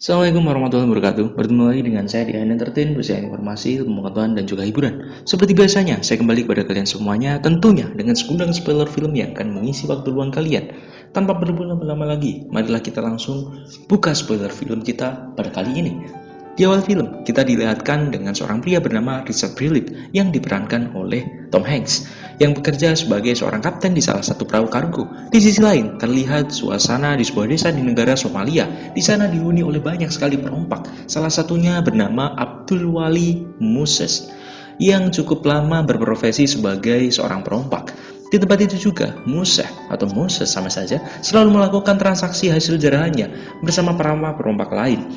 Assalamualaikum warahmatullahi wabarakatuh. Bertemu lagi dengan saya di Entertain bersama informasi, ilmu pengetahuan, dan juga hiburan. Seperti biasanya, saya kembali kepada kalian semuanya, tentunya dengan segudang spoiler film yang akan mengisi waktu luang kalian. Tanpa berlama-lama lagi, marilah kita langsung buka spoiler film kita pada kali ini. Di awal film, kita dilihatkan dengan seorang pria bernama Richard Phillips yang diperankan oleh Tom Hanks yang bekerja sebagai seorang kapten di salah satu perahu kargo. Di sisi lain, terlihat suasana di sebuah desa di negara Somalia. Di sana dihuni oleh banyak sekali perompak. Salah satunya bernama Abdul Wali Moses yang cukup lama berprofesi sebagai seorang perompak. Di tempat itu juga, Musa atau Moses sama saja selalu melakukan transaksi hasil jarahannya bersama para perompak lain.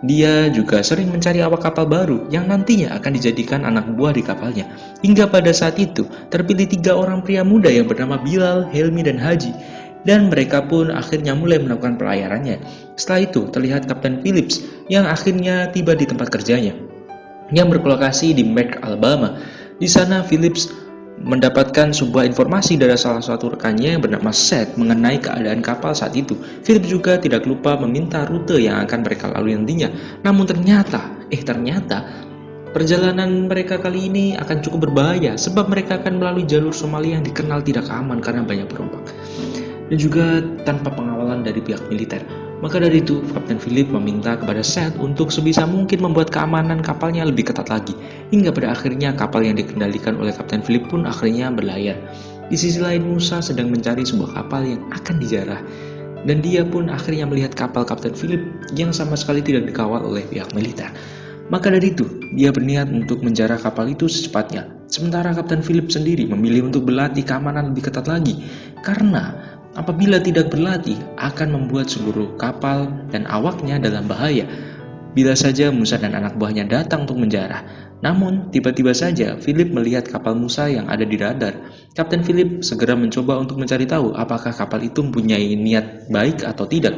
Dia juga sering mencari awak kapal baru yang nantinya akan dijadikan anak buah di kapalnya. Hingga pada saat itu, terpilih 3 orang pria muda yang bernama Bilal, Helmi, dan Haji. Dan mereka pun akhirnya mulai melakukan pelayarannya. Setelah itu, terlihat Kapten Phillips yang akhirnya tiba di tempat kerjanya, yang berlokasi di Merck, Alabama. Di sana, Phillips mendapatkan sebuah informasi dari salah satu rekannya yang bernama Seth mengenai keadaan kapal saat itu. Philip juga tidak lupa meminta rute yang akan mereka lalui nantinya. Namun ternyata perjalanan mereka kali ini akan cukup berbahaya sebab mereka akan melalui jalur Somalia yang dikenal tidak aman karena banyak perompak dan juga tanpa pengawalan dari pihak militer. Maka dari itu, Kapten Philip meminta kepada Seth untuk sebisa mungkin membuat keamanan kapalnya lebih ketat lagi. Hingga pada akhirnya kapal yang dikendalikan oleh Kapten Philip pun akhirnya berlayar. Di sisi lain, Musa sedang mencari sebuah kapal yang akan dijarah. Dan dia pun akhirnya melihat kapal Kapten Philip yang sama sekali tidak dikawal oleh pihak militer. Maka dari itu, dia berniat untuk menjarah kapal itu secepatnya. Sementara Kapten Philip sendiri memilih untuk berlatih keamanan lebih ketat lagi. Karena apabila tidak berlatih, akan membuat seluruh kapal dan awaknya dalam bahaya. Bila saja Musa dan anak buahnya datang untuk menjarah. Namun, tiba-tiba saja Philip melihat kapal Musa yang ada di radar. Kapten Philip segera mencoba untuk mencari tahu apakah kapal itu mempunyai niat baik atau tidak.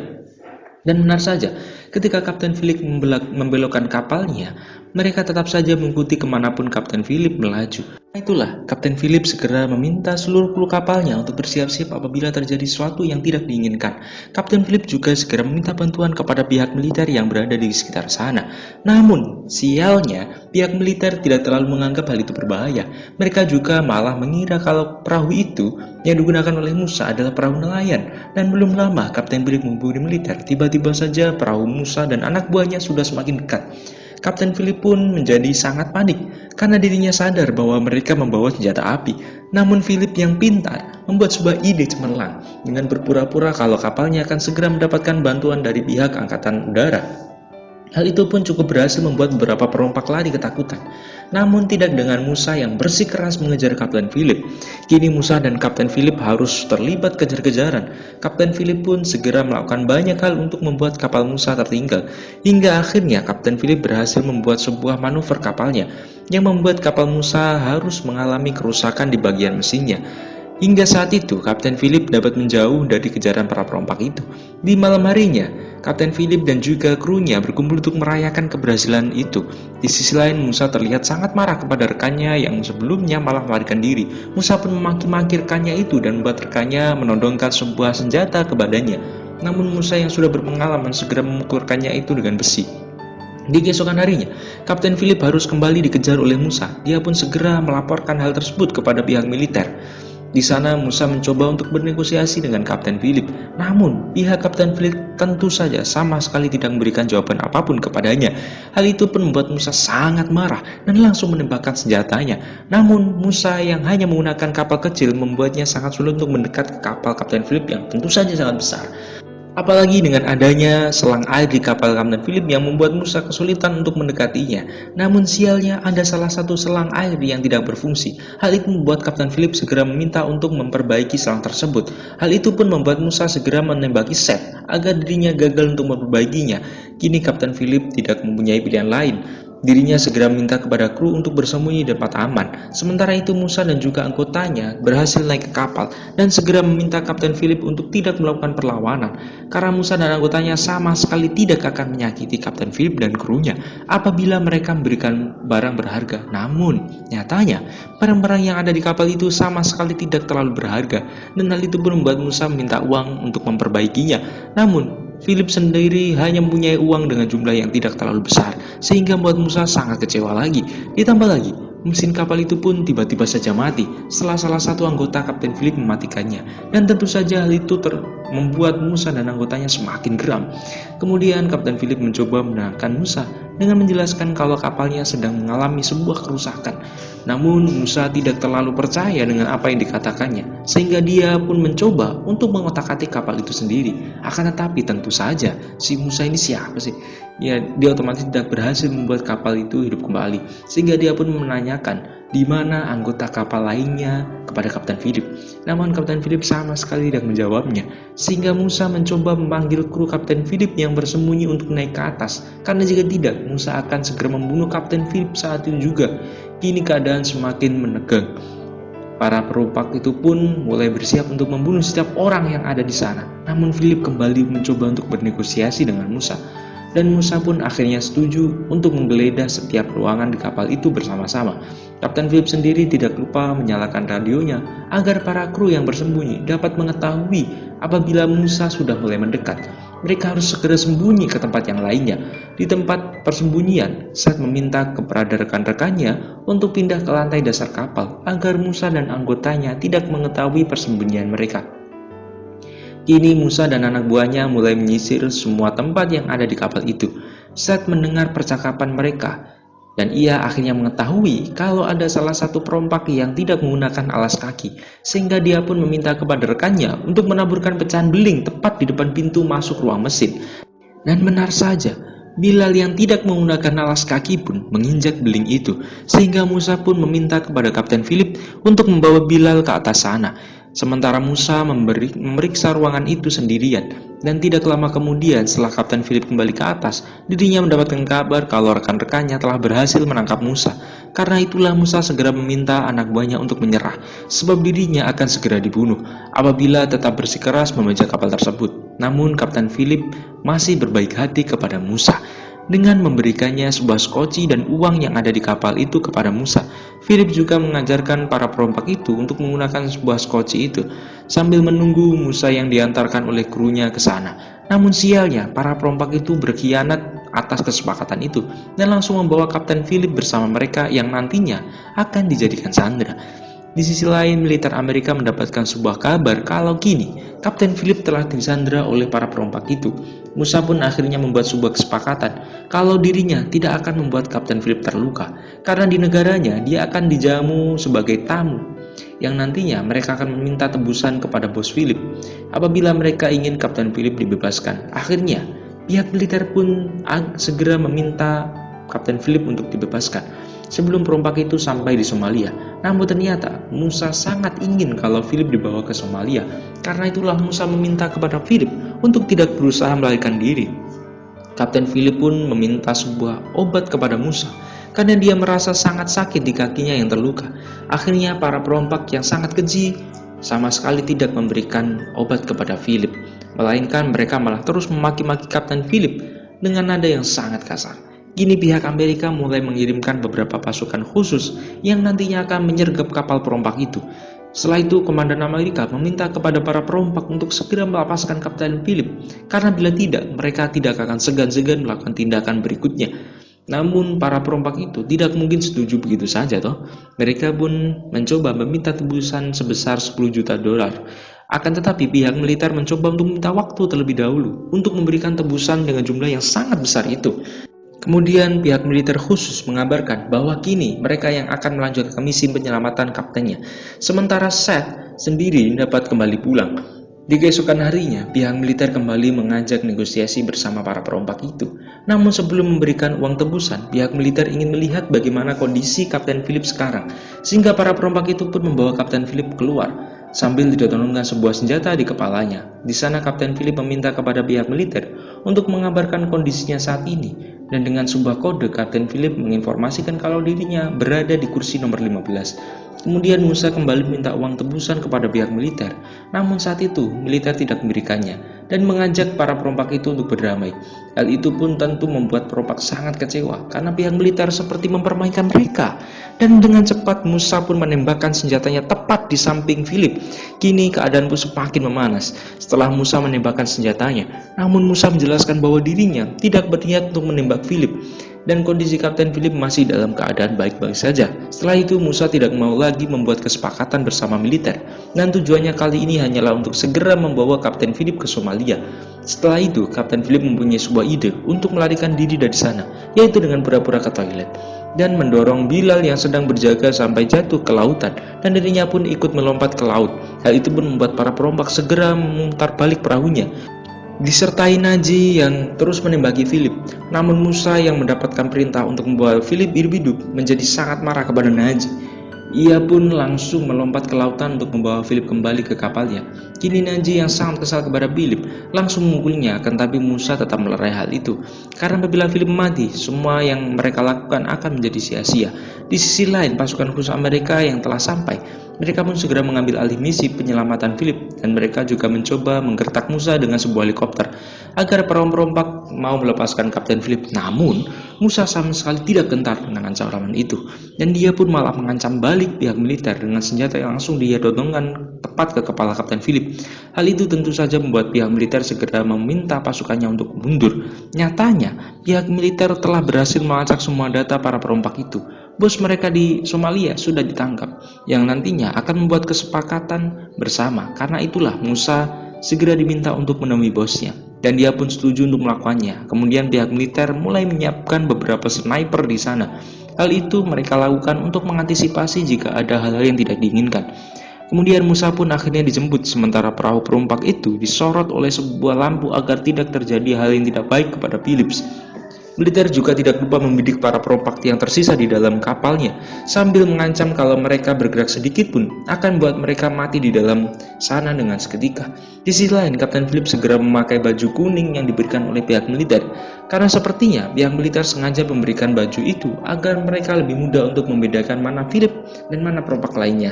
Dan benar saja, ketika Kapten Philip membelokkan kapalnya, mereka tetap saja mengikuti kemanapun Kapten Philip melaju. Itulah, Kapten Philip segera meminta seluruh kru kapalnya untuk bersiap-siap apabila terjadi sesuatu yang tidak diinginkan. Kapten Philip juga segera meminta bantuan kepada pihak militer yang berada di sekitar sana. Namun, sialnya, pihak militer tidak terlalu menganggap hal itu berbahaya. Mereka juga malah mengira kalau perahu itu yang digunakan oleh Musa adalah perahu nelayan. Dan belum lama, Kapten Philip menghubungi militer. Tiba-tiba saja perahu Musa dan anak buahnya sudah semakin dekat. Kapten Philip pun menjadi sangat panik karena dirinya sadar bahwa mereka membawa senjata api. Namun Philip yang pintar membuat sebuah ide cemerlang dengan berpura-pura kalau kapalnya akan segera mendapatkan bantuan dari pihak angkatan udara. Hal itu pun cukup berhasil membuat beberapa perompak lari ketakutan. Namun tidak dengan Musa yang bersikeras mengejar Kapten Philip. Kini Musa dan Kapten Philip harus terlibat kejar-kejaran. Kapten Philip pun segera melakukan banyak hal untuk membuat kapal Musa tertinggal. Hingga akhirnya Kapten Philip berhasil membuat sebuah manuver kapalnya yang membuat kapal Musa harus mengalami kerusakan di bagian mesinnya. Hingga saat itu, Kapten Philip dapat menjauh dari kejaran para perompak itu. Di malam harinya, Kapten Philip dan juga krunya berkumpul untuk merayakan keberhasilan itu. Di sisi lain, Musa terlihat sangat marah kepada rekannya yang sebelumnya malah melarikan diri. Musa pun memaki-maki rekannya itu dan membuat rekannya menodongkan sebuah senjata ke badannya. Namun Musa yang sudah berpengalaman segera memukul rekannya itu dengan besi. Di keesokan harinya, Kapten Philip harus kembali dikejar oleh Musa. Dia pun segera melaporkan hal tersebut kepada pihak militer. Di sana Musa mencoba untuk bernegosiasi dengan Kapten Philip. Namun, pihak Kapten Philip tentu saja sama sekali tidak memberikan jawaban apapun kepadanya. Hal itu pun membuat Musa sangat marah dan langsung menembakkan senjatanya. Namun, Musa yang hanya menggunakan kapal kecil membuatnya sangat sulit untuk mendekat ke kapal Kapten Philip yang tentu saja sangat besar. Apalagi dengan adanya selang air di kapal Kapten Philip yang membuat Musa kesulitan untuk mendekatinya. Namun sialnya ada salah satu selang air yang tidak berfungsi. Hal itu membuat Kapten Philip segera meminta untuk memperbaiki selang tersebut. Hal itu pun membuat Musa segera menembaki Seth agar dirinya gagal untuk memperbaikinya. Kini Kapten Philip tidak mempunyai pilihan lain. Dirinya segera meminta kepada kru untuk bersembunyi di tempat aman. Sementara itu Musa dan juga anggotanya berhasil naik ke kapal dan segera meminta Kapten Philip untuk tidak melakukan perlawanan. Karena Musa dan anggotanya sama sekali tidak akan menyakiti Kapten Philip dan krunya apabila mereka memberikan barang berharga. Namun nyatanya barang-barang yang ada di kapal itu sama sekali tidak terlalu berharga. Dan hal itu pun membuat Musa meminta uang untuk memperbaikinya. Namun Philip sendiri hanya mempunyai uang dengan jumlah yang tidak terlalu besar, sehingga membuat Musa sangat kecewa lagi. Ditambah lagi, mesin kapal itu pun tiba-tiba saja mati setelah salah satu anggota Kapten Philip mematikannya. Dan tentu saja hal itu membuat Musa dan anggotanya semakin geram. Kemudian Kapten Philip mencoba menenangkan Musa dengan menjelaskan kalau kapalnya sedang mengalami sebuah kerusakan. Namun Musa tidak terlalu percaya dengan apa yang dikatakannya, sehingga dia pun mencoba untuk mengotak-atik kapal itu sendiri. Akan tetapi tentu saja si Musa ini siapa sih? Ya, dia otomatis tidak berhasil membuat kapal itu hidup kembali, sehingga dia pun menanyakan di mana anggota kapal lainnya kepada Kapten Philip. Namun Kapten Philip sama sekali tidak menjawabnya, sehingga Musa mencoba memanggil kru Kapten Philip yang bersembunyi untuk naik ke atas, karena jika tidak Musa akan segera membunuh Kapten Philip saat itu juga. Kini keadaan semakin menegang. Para perompak itu pun mulai bersiap untuk membunuh setiap orang yang ada di sana. Namun Philip kembali mencoba untuk bernegosiasi dengan Musa. Dan Musa pun akhirnya setuju untuk menggeledah setiap ruangan di kapal itu bersama-sama. Kapten Philip sendiri tidak lupa menyalakan radionya agar para kru yang bersembunyi dapat mengetahui apabila Musa sudah mulai mendekat. Mereka harus segera sembunyi ke tempat yang lainnya. Di tempat persembunyian, Seth meminta kepada rekan-rekannya untuk pindah ke lantai dasar kapal agar Musa dan anggotanya tidak mengetahui persembunyian mereka. Kini Musa dan anak buahnya mulai menyisir semua tempat yang ada di kapal itu. Seth mendengar percakapan mereka, dan ia akhirnya mengetahui kalau ada salah satu perompak yang tidak menggunakan alas kaki, sehingga dia pun meminta kepada rekannya untuk menaburkan pecahan beling tepat di depan pintu masuk ruang mesin. Dan benar saja, Bilal yang tidak menggunakan alas kaki pun menginjak beling itu, sehingga Musa pun meminta kepada Kapten Philip untuk membawa Bilal ke atas sana. Sementara Musa memeriksa ruangan itu sendirian, dan tidak lama kemudian setelah Kapten Philip kembali ke atas, dirinya mendapatkan kabar kalau rekan-rekannya telah berhasil menangkap Musa. Karena itulah Musa segera meminta anak buahnya untuk menyerah, sebab dirinya akan segera dibunuh apabila tetap bersikeras memajak kapal tersebut. Namun Kapten Philip masih berbaik hati kepada Musa dengan memberikannya sebuah skoci dan uang yang ada di kapal itu kepada Musa. Philip juga mengajarkan para perompak itu untuk menggunakan sebuah skoci itu sambil menunggu Musa yang diantarkan oleh krunya ke sana. Namun sialnya, para perompak itu berkhianat atas kesepakatan itu dan langsung membawa Kapten Philip bersama mereka yang nantinya akan dijadikan sandera. Di sisi lain, militer Amerika mendapatkan sebuah kabar kalau kini Kapten Philip telah disandera oleh para perompak itu. Musa pun akhirnya membuat sebuah kesepakatan kalau dirinya tidak akan membuat Kapten Philip terluka, karena di negaranya dia akan dijamu sebagai tamu, yang nantinya mereka akan meminta tebusan kepada bos Philip apabila mereka ingin Kapten Philip dibebaskan. Akhirnya, pihak militer pun segera meminta Kapten Philip untuk dibebaskan sebelum perompak itu sampai di Somalia. Namun ternyata Musa sangat ingin kalau Philip dibawa ke Somalia. Karena itulah Musa meminta kepada Philip untuk tidak berusaha melarikan diri. Kapten Philip pun meminta sebuah obat kepada Musa karena dia merasa sangat sakit di kakinya yang terluka. Akhirnya para perompak yang sangat keji sama sekali tidak memberikan obat kepada Philip, melainkan mereka malah terus memaki-maki Kapten Philip dengan nada yang sangat kasar. Kini pihak Amerika mulai mengirimkan beberapa pasukan khusus yang nantinya akan menyergap kapal perompak itu. Setelah itu, Komandan Amerika meminta kepada para perompak untuk segera melepaskan Kapten Philip, karena bila tidak, mereka tidak akan segan-segan melakukan tindakan berikutnya. Namun, para perompak itu tidak mungkin setuju begitu saja, toh. Mereka pun mencoba meminta tebusan sebesar 10 juta dolar. Akan tetapi, pihak militer mencoba untuk meminta waktu terlebih dahulu untuk memberikan tebusan dengan jumlah yang sangat besar itu. Kemudian pihak militer khusus mengabarkan bahwa kini mereka yang akan melanjutkan misi penyelamatan kaptennya. Sementara Seth sendiri dapat kembali pulang. Di keesokan harinya, pihak militer kembali mengajak negosiasi bersama para perompak itu. Namun sebelum memberikan uang tebusan, pihak militer ingin melihat bagaimana kondisi Kapten Philip sekarang. Sehingga para perompak itu pun membawa Kapten Philip keluar sambil ditontonkan sebuah senjata di kepalanya. Di sana Kapten Philip meminta kepada pihak militer untuk mengabarkan kondisinya saat ini. Dan dengan sebuah kode, Kapten Philip menginformasikan kalau dirinya berada di kursi nomor 15. Kemudian Musa kembali meminta uang tebusan kepada pihak militer. Namun saat itu, militer tidak memberikannya. dan mengajak para perompak itu untuk berdamai. Hal itu pun tentu membuat perompak sangat kecewa karena pihak militer seperti mempermainkan mereka. Dan dengan cepat Musa pun menembakkan senjatanya tepat di samping Philip. Kini keadaan pun semakin memanas setelah Musa menembakkan senjatanya. Namun Musa menjelaskan bahwa dirinya tidak berniat untuk menembak Philip, dan kondisi Kapten Philip masih dalam keadaan baik-baik saja. Setelah itu Musa tidak mau lagi membuat kesepakatan bersama militer, dan tujuannya kali ini hanyalah untuk segera membawa Kapten Philip ke Somalia. Setelah itu Kapten Philip mempunyai sebuah ide untuk melarikan diri dari sana, yaitu dengan pura-pura ke toilet dan mendorong Bilal yang sedang berjaga sampai jatuh ke lautan, dan dirinya pun ikut melompat ke laut. Hal itu pun membuat para perompak segera memutar balik perahunya, disertai Naji yang terus menembaki Philip. Namun Musa yang mendapatkan perintah untuk membawa Philip hidup-hidup menjadi sangat marah kepada Naji. Ia pun langsung melompat ke lautan untuk membawa Philip kembali ke kapalnya. Kini Naji yang sangat kesal kepada Philip langsung memukulnya, akan tapi Musa tetap melerai hal itu, karena apabila Philip mati, semua yang mereka lakukan akan menjadi sia-sia. Di sisi lain, pasukan khusus Amerika yang telah sampai, mereka pun segera mengambil alih misi penyelamatan Philip, dan mereka juga mencoba menggertak Musa dengan sebuah helikopter agar para perompak mau melepaskan Kapten Philip. Namun Musa sama sekali tidak gentar dengan ancaman itu, dan dia pun malah mengancam balik pihak militer dengan senjata yang langsung dia dodongkan tepat ke kepala Kapten Philip. Hal itu tentu saja membuat pihak militer segera meminta pasukannya untuk mundur. Nyatanya pihak militer telah berhasil melacak semua data para perompak itu. Bos mereka di Somalia sudah ditangkap, yang nantinya akan membuat kesepakatan bersama. Karena itulah Musa segera diminta untuk menemui bosnya, dan dia pun setuju untuk melakukannya. Kemudian pihak militer mulai menyiapkan beberapa sniper di sana. Hal itu mereka lakukan untuk mengantisipasi jika ada hal-hal yang tidak diinginkan. Kemudian Musa pun akhirnya dijemput, sementara perahu perompak itu disorot oleh sebuah lampu agar tidak terjadi hal yang tidak baik kepada Philip. Militer juga tidak lupa membidik para perompak yang tersisa di dalam kapalnya, sambil mengancam kalau mereka bergerak sedikit pun akan buat mereka mati di dalam sana dengan seketika. Di sisi lain, Kapten Philip segera memakai baju kuning yang diberikan oleh pihak militer, karena sepertinya pihak militer sengaja memberikan baju itu agar mereka lebih mudah untuk membedakan mana Philip dan mana perompak lainnya.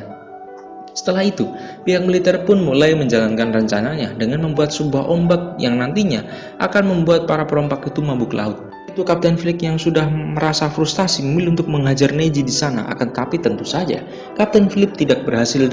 Setelah itu, pihak militer pun mulai menjalankan rencananya dengan membuat sebuah ombak yang nantinya akan membuat para perompak itu mabuk laut. Itu Kapten Philip yang sudah merasa frustasi memilih untuk menghajar Neji di sana, akan tapi tentu saja Kapten Philip tidak berhasil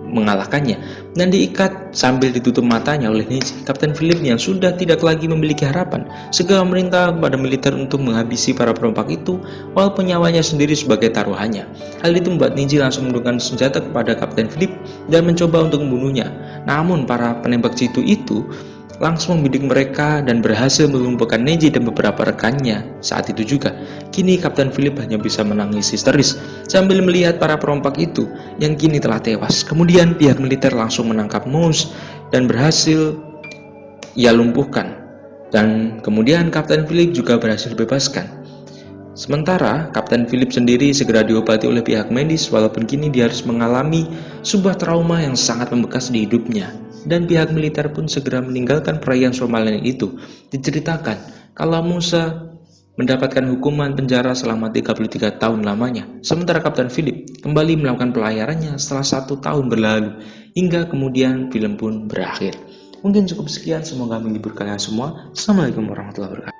mengalahkannya dan diikat sambil ditutup matanya oleh Neji. Kapten Philip yang sudah tidak lagi memiliki harapan segera memerintah kepada militer untuk menghabisi para perompak itu, walaupun nyawanya sendiri sebagai taruhannya. Hal itu membuat Neji langsung menundukkan senjata kepada Kapten Philip dan mencoba untuk membunuhnya. Namun para penembak jitu itu langsung membidik mereka dan berhasil melumpuhkan Neji dan beberapa rekannya. Saat itu juga, kini Kapten Philip hanya bisa menangis histeris sambil melihat para perompak itu yang kini telah tewas. Kemudian pihak militer langsung menangkap Mose dan berhasil ia lumpuhkan. Dan kemudian Kapten Philip juga berhasil dibebaskan. Sementara Kapten Philip sendiri segera diobati oleh pihak medis, walaupun kini dia harus mengalami sebuah trauma yang sangat membekas di hidupnya. Dan pihak militer pun segera meninggalkan perairan Somalia itu. Diceritakan kalau Musa mendapatkan hukuman penjara selama 33 tahun lamanya, sementara Kapten Philip kembali melakukan pelayarannya setelah 1 tahun berlalu, hingga kemudian film pun berakhir. Mungkin cukup sekian, semoga menghibur kalian semua. Assalamualaikum warahmatullahi wabarakatuh.